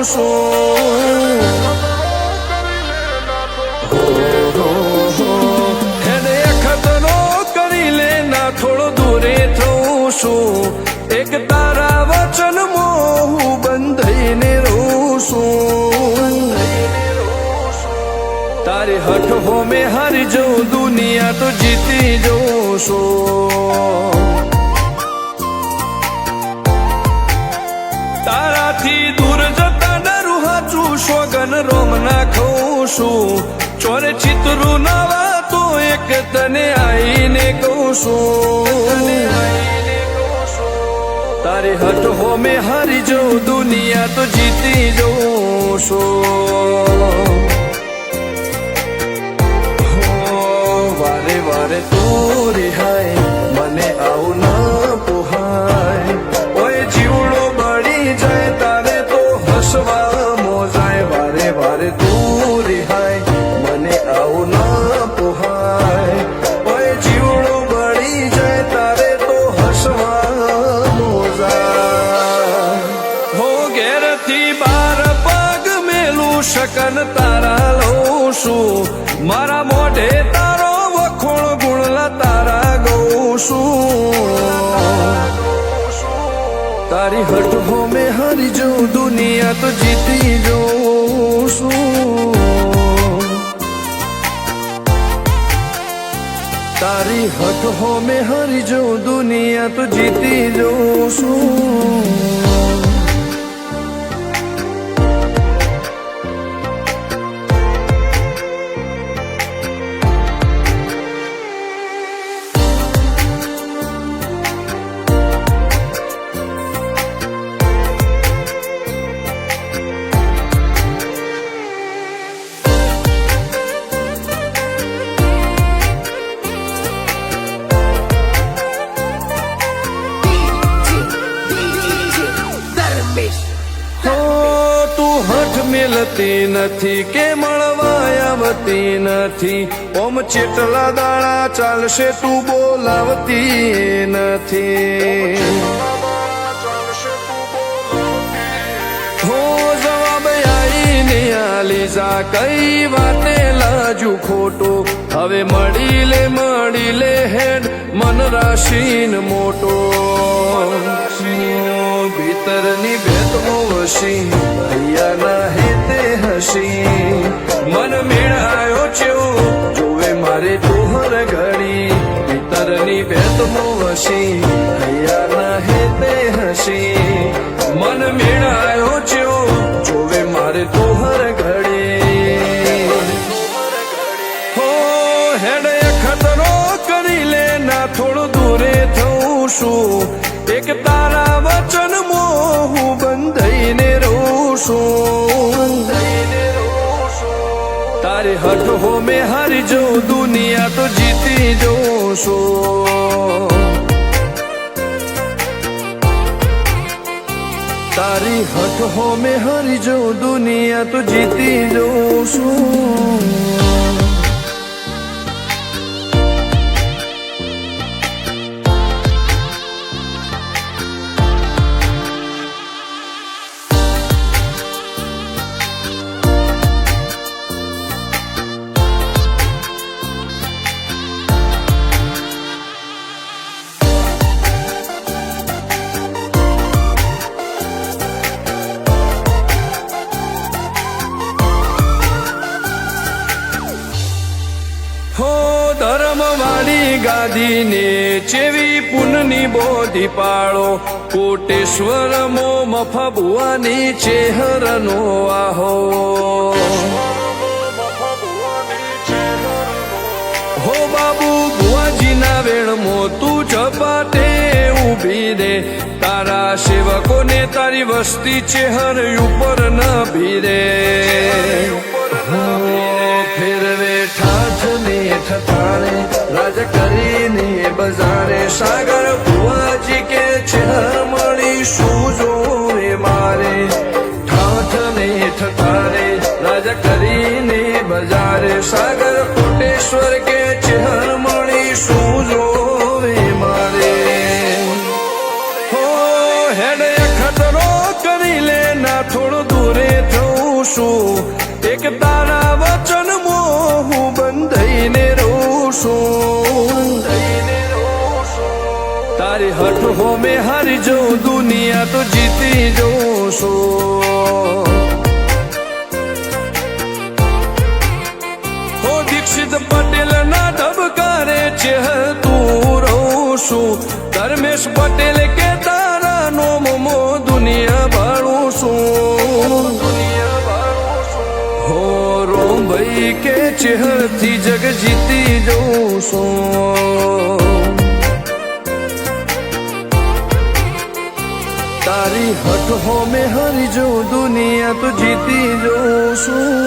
છું એને ખતરો કરી લે ના થોડો દૂરે થઉં છું એક તારા વચનમાં હું બંધાઈને રહું છું તારી હઠ હો મેં હારી જઉં દુનિયા તો જીતી જઉં છું તારાથી દૂર જતા ડરું હાચું સોગન રોમ ના ખઉં છું ચોરે ચિતરું નવા તો એક તને આઈને કહું છું તારી હઠ હો મેં હારી જઉં દુનિયા તો જીતી જઉં છું વારે વારે તું રિહાય મને આવું ના પોહાય ઓય જીવડો બળી જાય તારે તો હસવા મોજાય વારે વારે તું રિહાય મને આવું ના પોહાય ઓય જીવડો બળી જાય તારે તો હસવા મોજાય હો ઘેરથી બાર પગ મેલું શકન તારા લઉં છું મારા મોઢે તારો વખોણ ગુણલા તારા ગઉં છું તારી હઠ હો મેં હારી જઉં દુનિયા તો જીતી જઉં છું તારી હઠ હો મેં હારી જઉં દુનિયા તો જીતી જઉં છું મેલતી નથી કે મળવા આવતી નથી ઓમ ચેટલા દાડા ચાલશે તું બોલાવતી નથી હો જવાબ આઈને આલી જા કઈ વાતે લાજુ ખોટો હવે મળી લે હેડ મન રાશીન મોટો ભીતરની ભેદમો વસી ભૈયા ના હેતે હસી મન મેળાયો છો જોવે મારે તોહર ઘડી ભીતરની ભેદમો વસી ભૈયા ના હેતે હસી મન મેળાયો છો જોવે મારે તોહર ઘડી હો હેડે ખતરો કરી લે ના થોડું દૂરે થઉં છું એક તારા વચનમાં હું બંધાઈને રહું છું તારી હઠ હો મેં હારી જઉં દુનિયા તો જીતી જઉં છું તારી હઠ હો મેં હારી જઉં દુનિયા તો જીતી જઉં છું ધર્મવાળી ગાદીને ચેવી પુનની બોધી પાળો કોટેશ્વર મો મફા ભુવાની ચેહરનો આહો હો બાબુ ભુવાજીના વેણમો તું ઝપાટે ઊભી રે તારા સેવકોને તારી વસ્તી ચેહર ઉપર ન ભીરે ફેરવે ઠાઠને ઠઠાણે રાજ કરીને બજારે સાગર ભુવાજી કે ચેહર મળી શું જોવે મારે ઠાઠને ઠઠાણે રાજ કરીને બજારે સાગર કોટેશ્વર કે ચેહર મળી શું જોવે મારે હો હેડે ખતરો કરી લે ના થોડો દૂરે છું એક તારા વચનમાં હું બંધાઈને રહું છું તારી હઠ હોમે હારી જઉં દુનિયા તો જીતી જઉં છું હો દીક્ષિત પટેલ ના ધબકારે છે તું રહું છું ધર્મેશ પટેલ કે તારા નોમો દુનિયા ભાળું છું હો રોમ ભાઈ કે ચેહરથી જગ જીતી જઉં છું તારી હઠ હોમે હરી જો દુનિયા તો જીતી જઉં છું